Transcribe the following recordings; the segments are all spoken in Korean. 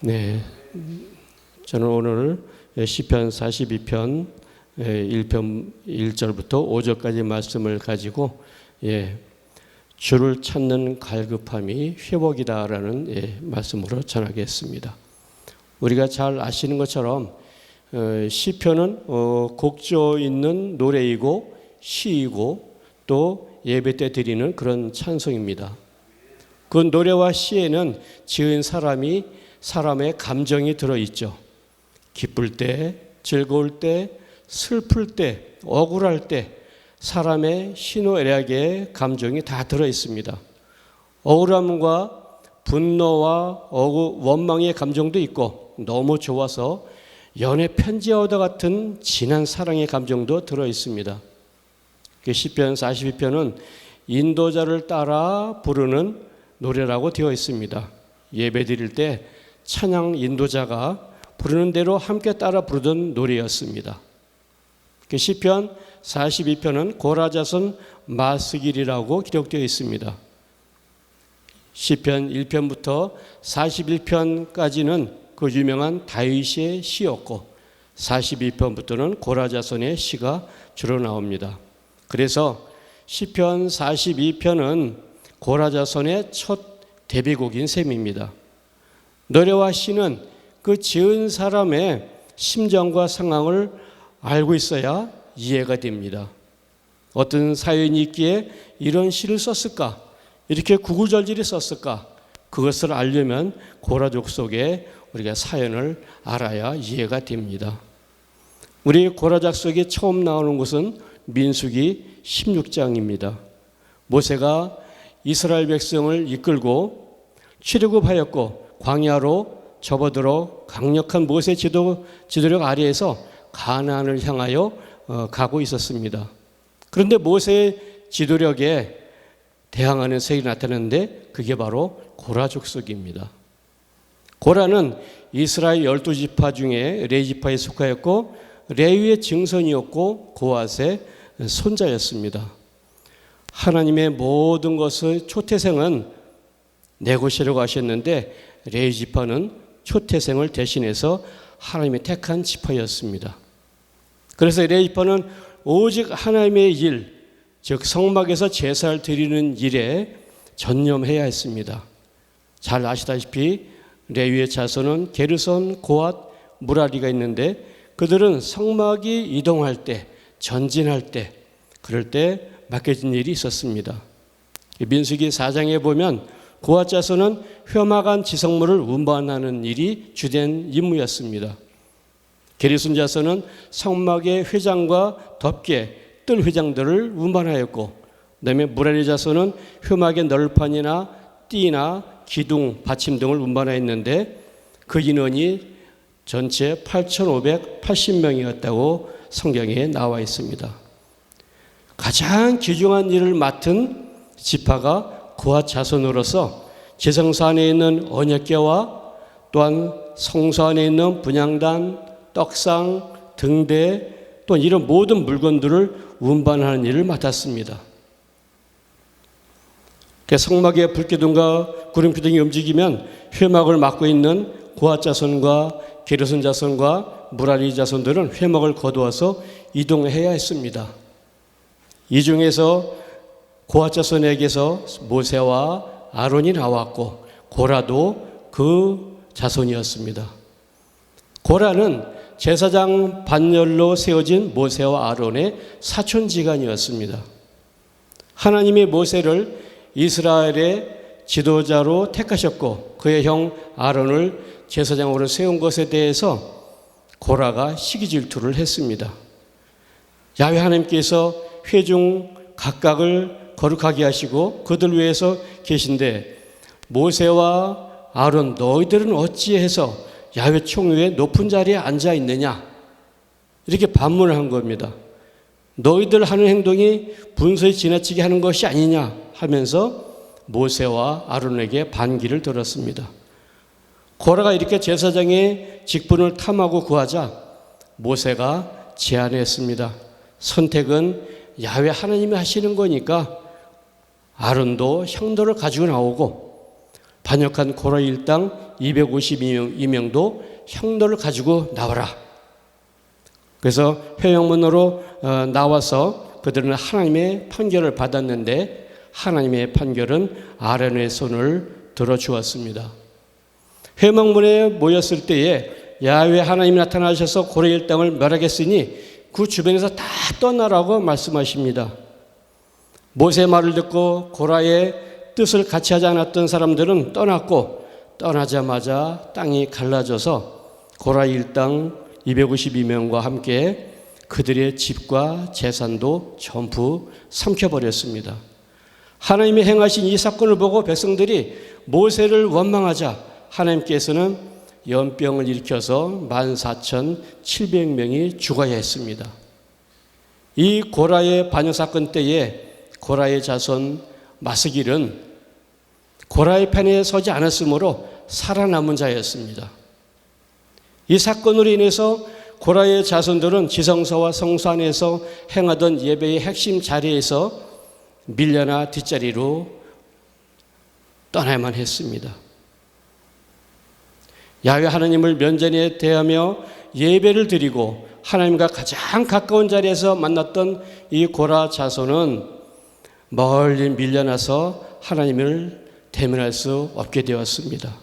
네, 저는 오늘 시편 42편 1편 1절부터 5절까지 말씀을 가지고 주를 찾는 갈급함이 회복이다라는 말씀으로 전하겠습니다. 우리가 잘 아시는 것처럼 시편은 곡조 있는 노래이고 시이고 또 예배 때 드리는 그런 찬송입니다. 그 노래와 시에는 지은 사람의 감정이 들어있죠. 기쁠 때, 즐거울 때, 슬플 때, 억울할 때 사람의 희노애락의 감정이 다 들어있습니다. 억울함과 분노와 원망의 감정도 있고 너무 좋아서 연애 편지와도 같은 진한 사랑의 감정도 들어있습니다. 시편 42편은 인도자를 따라 부르는 노래라고 되어 있습니다. 예배 드릴 때 찬양 인도자가 부르는 대로 함께 따라 부르던 노래였습니다. 시편 42편은 고라자손 마스길이라고 기록되어 있습니다. 시편 1편부터 41편까지는 그 유명한 다윗의 시였고 42편부터는 고라자손의 시가 주로 나옵니다. 그래서 시편 42편은 고라자손의 첫 데뷔곡인 셈입니다. 노래와 시는 그 지은 사람의 심정과 상황을 알고 있어야 이해가 됩니다. 어떤 사연이 있기에 이런 시를 썼을까? 이렇게 구구절절히 썼을까? 그것을 알려면 고라족 속에 우리가 사연을 알아야 이해가 됩니다. 우리 고라족 속에 처음 나오는 곳은 민수기 16장입니다. 모세가 이스라엘 백성을 이끌고 출애굽하였고 광야로 접어들어 강력한 모세 지도력 아래에서 가나안을 향하여 가고 있었습니다. 그런데 모세의 지도력에 대항하는 세력이 나타났는데 그게 바로 고라 족속입니다. 고라는 이스라엘 12지파 중에 레위지파에 속하였고 레위의 증손이었고 고앗의 손자였습니다. 하나님의 모든 것의 초태생은 내고시라고 하셨는데 레위지파는 초태생을 대신해서 하나님의 택한 지파였습니다. 그래서 레위지파는 오직 하나님의 일, 즉 성막에서 제사를 드리는 일에 전념해야 했습니다. 잘 아시다시피 레위의 자손은 게르손, 고앗, 무라리가 있는데 그들은 성막이 이동할 때, 전진할 때, 그럴 때 맡겨진 일이 있었습니다. 민수기 4장에 보면 고앗 자손은 회막안 지성물을 운반하는 일이 주된 임무였습니다. 게르손 자손은 성막의 회장과 덮개, 뜰 회장들을 운반하였고 그다음에 무라리 자손은 회막의 널판이나 띠나 기둥, 받침 등을 운반하였는데 그 인원이 전체 8,580명이었다고 성경에 나와 있습니다. 가장 귀중한 일을 맡은 지파가 고앗 자손으로서 제성소 안에 있는 언약궤와 또한 성소 안에 있는 분향단, 떡상, 등대 또 이런 모든 물건들을 운반하는 일을 맡았습니다. 성막의 불기둥과 구름기둥이 움직이면 회막을 막고 있는 고앗 자손과 게르손 자손과 무라리 자손들은 회막을 거두어서 이동해야 했습니다. 이 중에서 고앗 자손에게서 모세와 아론이 나왔고 고라도 그 자손이었습니다. 고라는 제사장 반열로 세워진 모세와 아론의 사촌지간이었습니다. 하나님이 모세를 이스라엘의 지도자로 택하셨고 그의 형 아론을 제사장으로 세운 것에 대해서 고라가 시기질투를 했습니다. 야훼 하나님께서 회중 각각을 거룩하게 하시고 그들 위해서 계신데 모세와 아론 너희들은 어찌해서 야훼 총회의 높은 자리에 앉아 있느냐 이렇게 반문을 한 겁니다. 너희들 하는 행동이 분소에 지나치게 하는 것이 아니냐 하면서 모세와 아론에게 반기를 들었습니다. 고라가 이렇게 제사장의 직분을 탐하고 구하자 모세가 제안했습니다. 선택은 야훼 하나님이 하시는 거니까 아론도 형도를 가지고 나오고 반역한 고라 일당 252명도 형도를 가지고 나와라. 그래서 회영문으로 나와서 그들은 하나님의 판결을 받았는데 하나님의 판결은 아론의 손을 들어주었습니다. 회막문에 모였을 때에 야훼 하나님이 나타나셔서 고라 일당을 멸하겠으니 그 주변에서 다 떠나라고 말씀하십니다. 모세의 말을 듣고 고라의 뜻을 같이 하지 않았던 사람들은 떠났고 떠나자마자 땅이 갈라져서 고라 일당 252명과 함께 그들의 집과 재산도 전부 삼켜버렸습니다. 하나님이 행하신 이 사건을 보고 백성들이 모세를 원망하자 하나님께서는 연병을 일으켜서 14,700명이 죽어야 했습니다. 이 고라의 반역 사건 때에 고라의 자손 마스길은 고라의 편에 서지 않았으므로 살아남은 자였습니다. 이 사건으로 인해서 고라의 자손들은 지성소와 성소 안에서 행하던 예배의 핵심 자리에서 밀려나 뒷자리로 떠나야만 했습니다. 야훼 하나님을 면전에 대하며 예배를 드리고 하나님과 가장 가까운 자리에서 만났던 이 고라 자손은 멀리 밀려나서 하나님을 대면할 수 없게 되었습니다.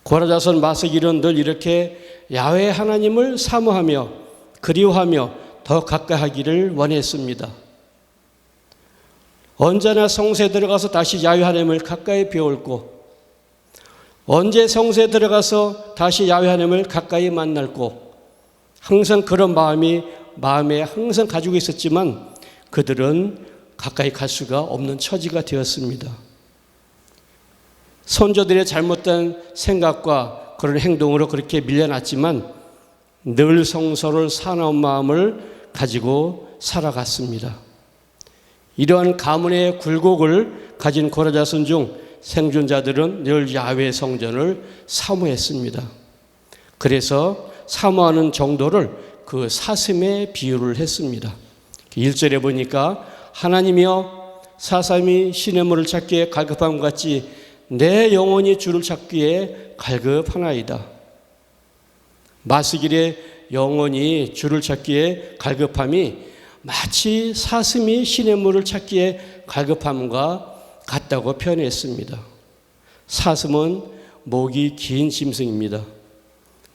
고라 자손 마스길은 늘 이렇게 야훼 하나님을 사모하며 그리워하며 더 가까이 하기를 원했습니다. 언제나 성소에 들어가서 다시 야훼 하나님을 가까이 배울고 언제 성소에 들어가서 다시 야훼 하나님을 가까이 만날고 항상 그런 마음에 항상 가지고 있었지만 그들은 가까이 갈 수가 없는 처지가 되었습니다. 선조들의 잘못된 생각과 그런 행동으로 그렇게 밀려났지만 늘 성소를 사나운 마음을 가지고 살아갔습니다. 이러한 가문의 굴곡을 가진 고라 자손 중 생존자들은 늘 야훼 성전을 사모했습니다. 그래서 사모하는 정도를 그 사슴에 비유를 했습니다. 1절에 보니까 하나님이여 사슴이 시냇물을 찾기에 갈급함 같이 내 영혼이 주를 찾기에 갈급하나이다. 마스길의 영혼이 주를 찾기에 갈급함이 마치 사슴이 시냇물을 찾기에 갈급함과 같다고 표현했습니다. 사슴은 목이 긴 짐승입니다.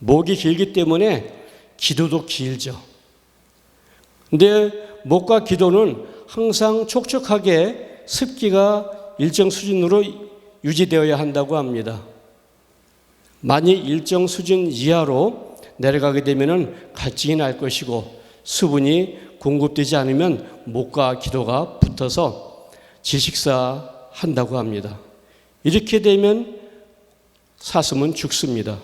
목이 길기 때문에 기도도 길죠. 근데 목과 기도는 항상 촉촉하게 습기가 일정 수준으로 유지되어야 한다고 합니다. 만일 일정 수준 이하로 내려가게 되면 갈증이 날 것이고 수분이 공급되지 않으면 목과 기도가 붙어서 질식사한다고 합니다. 이렇게 되면 사슴은 죽습니다.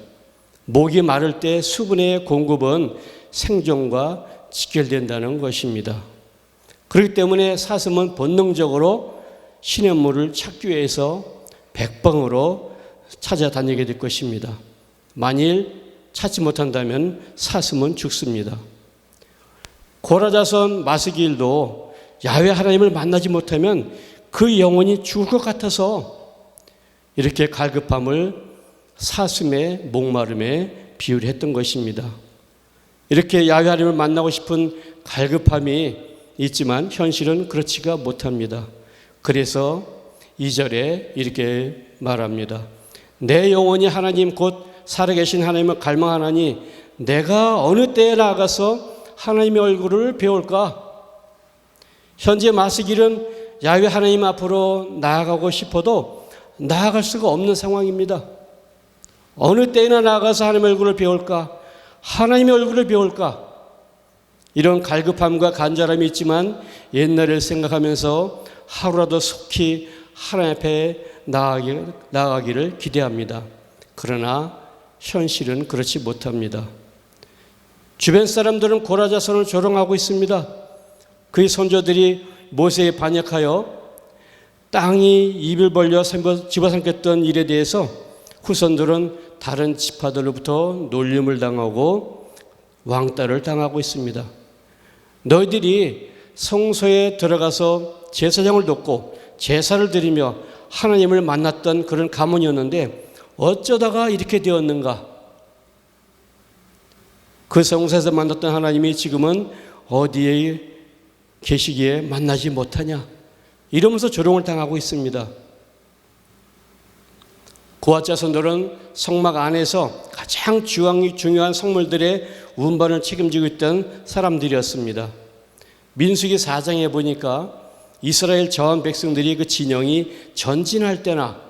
목이 마를 때 수분의 공급은 생존과 직결된다는 것입니다. 그렇기 때문에 사슴은 본능적으로 시냇물을 찾기 위해서 백방으로 찾아다니게 될 것입니다. 만일 찾지 못한다면 사슴은 죽습니다. 고라 자손 마스길도 야훼 하나님을 만나지 못하면 그 영혼이 죽을 것 같아서 이렇게 갈급함을 사슴의 목마름에 비유를 했던 것입니다. 이렇게 야훼 하나님을 만나고 싶은 갈급함이 있지만 현실은 그렇지가 못합니다. 그래서 2절에 이렇게 말합니다. 내 영혼이 하나님 곧 살아계신 하나님을 갈망하나니 내가 어느 때에 나아가서 하나님의 얼굴을 배울까? 현재 마스길은 야훼 하나님 앞으로 나아가고 싶어도 나아갈 수가 없는 상황입니다. 어느 때나 나아가서 하나님의 얼굴을 배울까? 하나님의 얼굴을 배울까? 이런 갈급함과 간절함이 있지만 옛날을 생각하면서 하루라도 속히 하나님 앞에 나아가기를 기대합니다. 그러나 현실은 그렇지 못합니다. 주변 사람들은 고라 자손을 조롱하고 있습니다. 그의 선조들이 모세에 반역하여 땅이 입을 벌려 집어삼켰던 일에 대해서 후손들은 다른 지파들로부터 놀림을 당하고 왕따를 당하고 있습니다. 너희들이 성소에 들어가서 제사장을 돕고 제사를 드리며 하나님을 만났던 그런 가문이었는데 어쩌다가 이렇게 되었는가? 그 성소에서 만났던 하나님이 지금은 어디에 계시기에 만나지 못하냐? 이러면서 조롱을 당하고 있습니다. 고핫 자손들은 성막 안에서 가장 중요한 성물들의 운반을 책임지고 있던 사람들이었습니다. 민수기 4장에 보니까 이스라엘 저한 백성들이 그 진영이 전진할 때나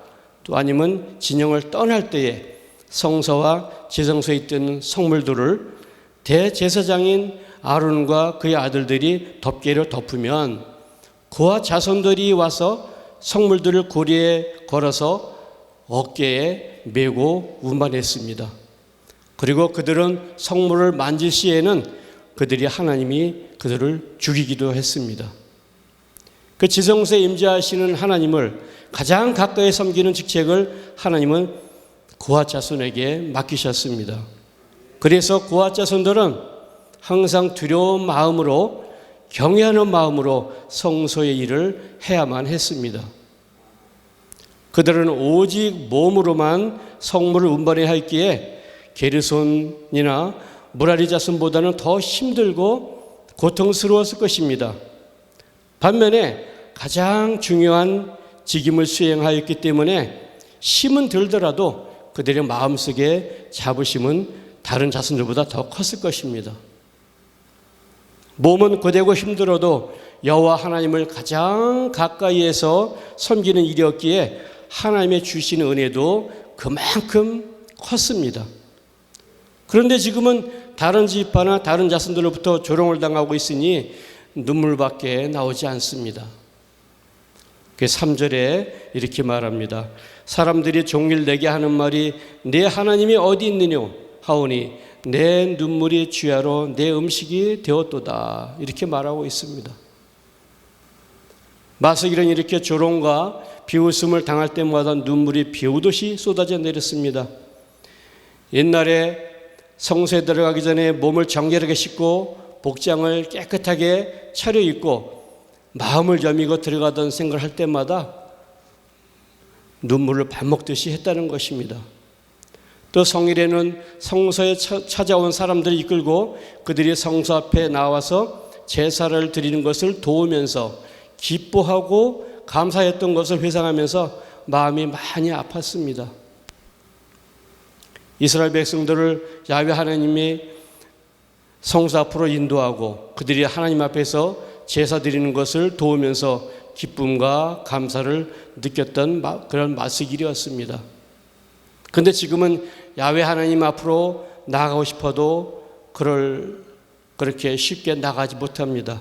또 아니면 진영을 떠날 때에 성소와 지성소에 있던 성물들을 대제사장인 아론과 그의 아들들이 덮개로 덮으면 그와 자손들이 와서 성물들을 고리에 걸어서 어깨에 메고 운반했습니다. 그리고 그들은 성물을 만질 시에는 그들이 하나님이 그들을 죽이기도 했습니다. 그 지성소에 임재하시는 하나님을 가장 가까이 섬기는 직책을 하나님은 고핫 자손에게 맡기셨습니다. 그래서 고핫 자손들은 항상 두려운 마음으로 경외하는 마음으로 성소의 일을 해야만 했습니다. 그들은 오직 몸으로만 성물을 운반해야 했기에 게르손이나 무라리 자손보다는 더 힘들고 고통스러웠을 것입니다. 반면에 가장 중요한 직임을 수행하였기 때문에 힘은 들더라도 그들의 마음속에 자부심은 다른 자손들보다 더 컸을 것입니다. 몸은 고되고 힘들어도 여호와 하나님을 가장 가까이에서 섬기는 일이었기에 하나님의 주신 은혜도 그만큼 컸습니다. 그런데 지금은 다른 지파나 다른 자손들로부터 조롱을 당하고 있으니 눈물밖에 나오지 않습니다. 3절에 이렇게 말합니다. 사람들이 종일 내게 하는 말이 내 하나님이 어디 있느냐 하오니 내 눈물이 주야로 내 음식이 되었도다. 이렇게 말하고 있습니다. 마스길은 이렇게 조롱과 비웃음을 당할 때마다 눈물이 비오듯이 쏟아져 내렸습니다. 옛날에 성소에 들어가기 전에 몸을 정결하게 씻고 복장을 깨끗하게 차려입고 마음을 여미고 들어가던 생각을 할 때마다 눈물을 밥 먹듯이 했다는 것입니다. 또 성일에는 성소에 찾아온 사람들을 이끌고 그들이 성소 앞에 나와서 제사를 드리는 것을 도우면서 기뻐하고 감사했던 것을 회상하면서 마음이 많이 아팠습니다. 이스라엘 백성들을 야훼 하나님이 성소 앞으로 인도하고 그들이 하나님 앞에서 제사 드리는 것을 도우면서 기쁨과 감사를 느꼈던 그런 마스길이었습니다. 그런데 지금은 야훼 하나님 앞으로 나가고 싶어도 그렇게 쉽게 나가지 못합니다.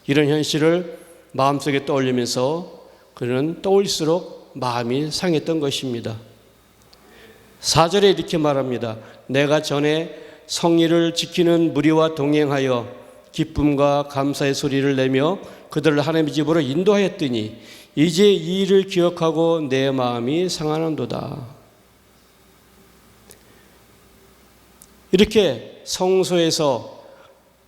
이런 현실을 마음속에 떠올리면서 그는 떠올릴수록 마음이 상했던 것입니다. 4절에 이렇게 말합니다. 내가 전에 성의를 지키는 무리와 동행하여 기쁨과 감사의 소리를 내며 그들을 하나님의 집으로 인도하였더니 이제 이 일을 기억하고 내 마음이 상하는도다. 이렇게 성소에서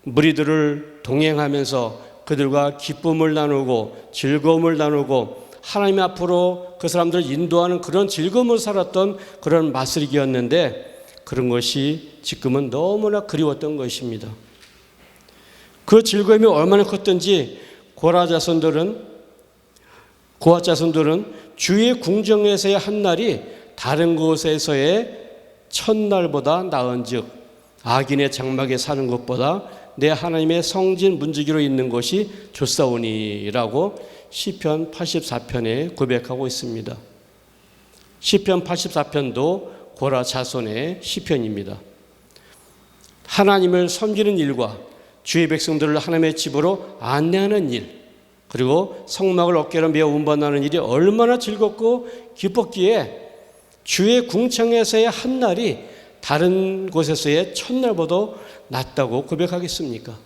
무리들을 동행하면서 그들과 기쁨을 나누고 즐거움을 나누고 하나님 앞으로 그 사람들을 인도하는 그런 즐거움을 살았던 그런 마스리기였는데 그런 것이 지금은 너무나 그리웠던 것입니다. 그 즐거움이 얼마나 컸던지 고핫 자손들은 주의 궁정에서의 한 날이 다른 곳에서의 첫날보다 나은즉 악인의 장막에 사는 것보다 내 하나님의 성진 문지기로 있는 것이 좋사오니라고 시편 84편에 고백하고 있습니다. 시편 84편도 고라 자손의 시편입니다. 하나님을 섬기는 일과 주의 백성들을 하나님의 집으로 안내하는 일, 그리고 성막을 어깨로 메어 운반하는 일이 얼마나 즐겁고 기뻤기에 주의 궁창에서의 한 날이 다른 곳에서의 첫날보다 낫다고 고백하겠습니까?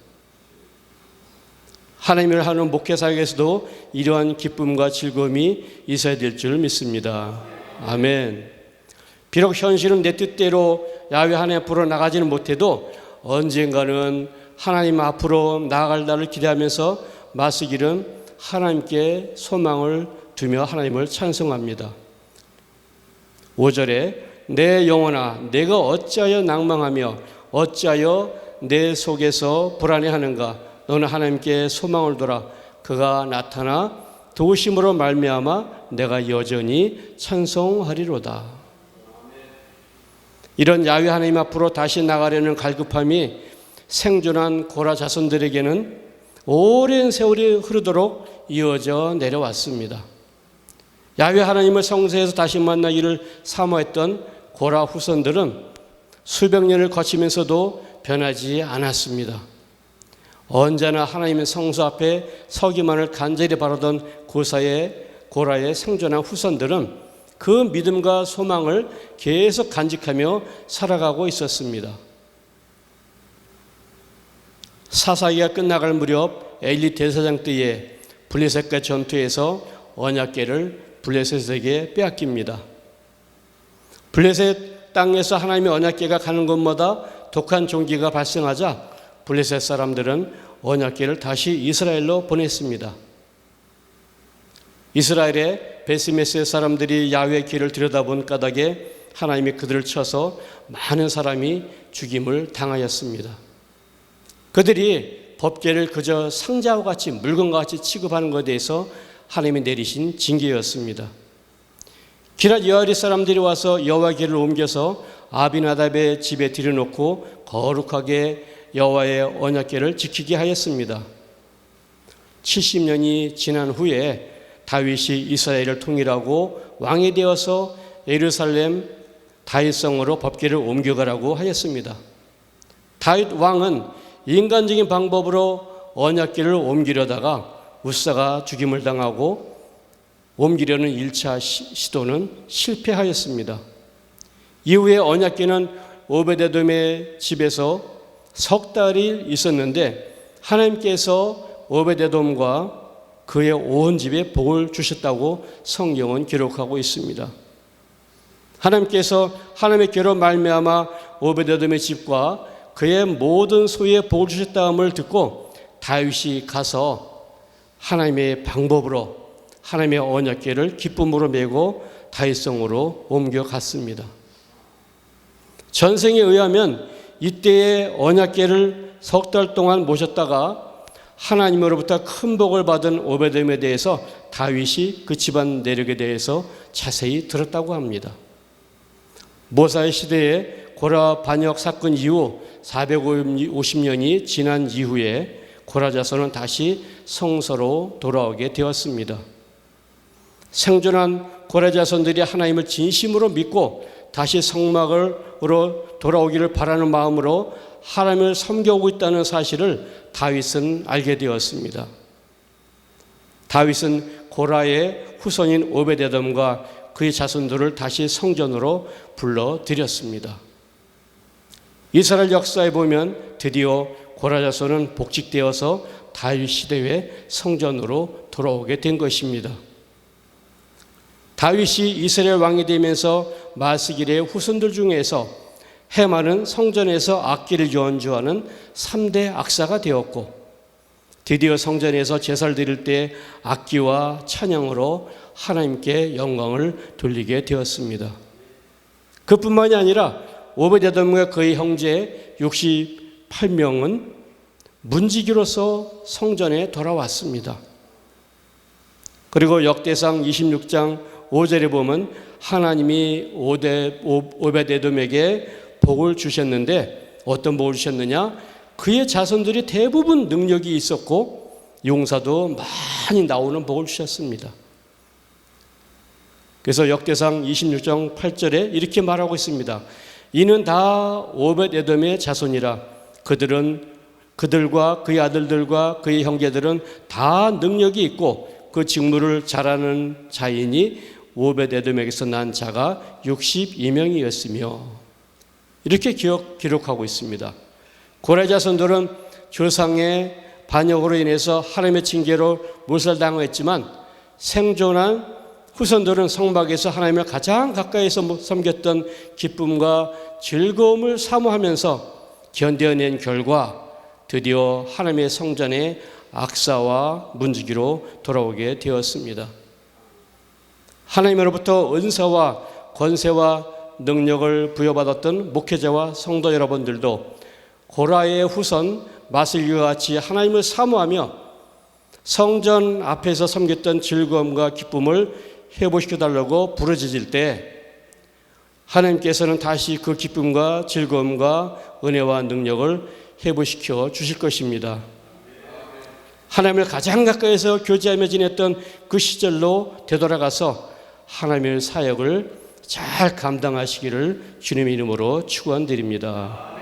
하나님을 하는 목회사역에서도 이러한 기쁨과 즐거움이 있어야 될 줄 믿습니다. 아멘. 비록 현실은 내 뜻대로 야훼 하나님 앞으로 나가지는 못해도 언젠가는 하나님 앞으로 나아갈 날을 기대하면서 마스길은 하나님께 소망을 두며 하나님을 찬송합니다. 5절에 내 영혼아 내가 어찌하여 낭망하며 어찌하여 내 속에서 불안해하는가. 너는 하나님께 소망을 둬라. 그가 나타나 도우심으로 말미암아 내가 여전히 찬송하리로다. 이런 야훼 하나님 앞으로 다시 나가려는 갈급함이 생존한 고라 자손들에게는 오랜 세월이 흐르도록 이어져 내려왔습니다. 야훼 하나님을 성소에서 다시 만나기를 사모했던 고라 후손들은 수백 년을 거치면서도 변하지 않았습니다. 언제나 하나님의 성소 앞에 서기만을 간절히 바라던 고라의 생존한 후손들은 그 믿음과 소망을 계속 간직하며 살아가고 있었습니다. 사사기가 끝나갈 무렵 엘리 대사장 때에 블레셋과 전투에서 언약궤를 블레셋에게 빼앗깁니다. 블레셋 땅에서 하나님의 언약궤가 가는 곳마다 독한 종기가 발생하자 블레셋 사람들은 언약궤를 다시 이스라엘로 보냈습니다. 이스라엘의 베스메스 사람들이 야훼의 길을 들여다본 까닭에 하나님이 그들을 쳐서 많은 사람이 죽임을 당하였습니다. 그들이 법궤를 그저 상자와 같이 물건과 같이 취급하는 것에 대해서 하나님이 내리신 징계였습니다. 기랏 여아리 사람들이 와서 여호와 궤를 옮겨서 아비나답의 집에 들여놓고 거룩하게 여호와의 언약궤를 지키게 하였습니다. 70년이 지난 후에 다윗이 이스라엘을 통일하고 왕이 되어서 예루살렘 다윗성으로 법궤를 옮겨가라고 하였습니다. 다윗 왕은 인간적인 방법으로 언약궤를 옮기려다가 우사가 죽임을 당하고 옮기려는 1차 시도는 실패하였습니다. 이후에 언약궤는 오베데돔의 집에서 석 달이 있었는데 하나님께서 오베데돔과 그의 온 집에 복을 주셨다고 성경은 기록하고 있습니다. 하나님께서 하나님의 궤로 말미암아 오베데돔의 집과 그의 모든 소유에 복을 주셨다함을 듣고 다윗이 가서 하나님의 방법으로 하나님의 언약궤를 기쁨으로 메고 다윗성으로 옮겨갔습니다. 전생에 의하면 이때의 언약궤를 석 달 동안 모셨다가 하나님으로부터 큰 복을 받은 오베데돔에 대해서 다윗이 그 집안 내력에 대해서 자세히 들었다고 합니다. 모사의 시대에 고라 반역 사건 이후 450년이 지난 이후에 고라 자손은 다시 성소로 돌아오게 되었습니다. 생존한 고라 자손들이 하나님을 진심으로 믿고 다시 성막으로 돌아오기를 바라는 마음으로 하나님을 섬겨오고 있다는 사실을 다윗은 알게 되었습니다. 다윗은 고라의 후손인 오베데돔과 그의 자손들을 다시 성전으로 불러들였습니다. 이스라엘 역사에 보면 드디어 고라 자손은 복직되어서 다윗 시대의 성전으로 돌아오게 된 것입니다. 다윗이 이스라엘 왕이 되면서 마스길의 후손들 중에서 헤만은 성전에서 악기를 연주하는 3대 악사가 되었고 드디어 성전에서 제사를 드릴 때 악기와 찬양으로 하나님께 영광을 돌리게 되었습니다. 그뿐만이 아니라 오베데돔과 그의 형제 68명은 문지기로서 성전에 돌아왔습니다. 그리고 역대상 26장 5절에 보면 하나님이 오베데돔에게 복을 주셨는데 어떤 복을 주셨느냐? 그의 자손들이 대부분 능력이 있었고 용사도 많이 나오는 복을 주셨습니다. 그래서 역대상 26장 8절에 이렇게 말하고 있습니다. 이는 다 오벳에돔의 자손이라. 그들과 그의 아들들과 그의 형제들은 다 능력이 있고 그 직무를 잘하는 자이니 오벳에돔에게서 난 자가 62명이었으며 이렇게 기록하고 있습니다. 고라 자손들은 조상의 반역으로 인해서 하나님의 징계로 몰살당했지만 생존한 후손들은 성막에서 하나님을 가장 가까이서 섬겼던 기쁨과 즐거움을 사모하면서 견뎌낸 결과 드디어 하나님의 성전에 악사와 문지기로 돌아오게 되었습니다. 하나님으로부터 은사와 권세와 능력을 부여받았던 목회자와 성도 여러분들도 고라의 후손 마슬기와 같이 하나님을 사모하며 성전 앞에서 섬겼던 즐거움과 기쁨을 회복시켜달라고 부르짖을 때 하나님께서는 다시 그 기쁨과 즐거움과 은혜와 능력을 회복시켜 주실 것입니다. 하나님을 가장 가까이서 교제하며 지냈던 그 시절로 되돌아가서 하나님의 사역을 잘 감당하시기를 주님의 이름으로 축원드립니다.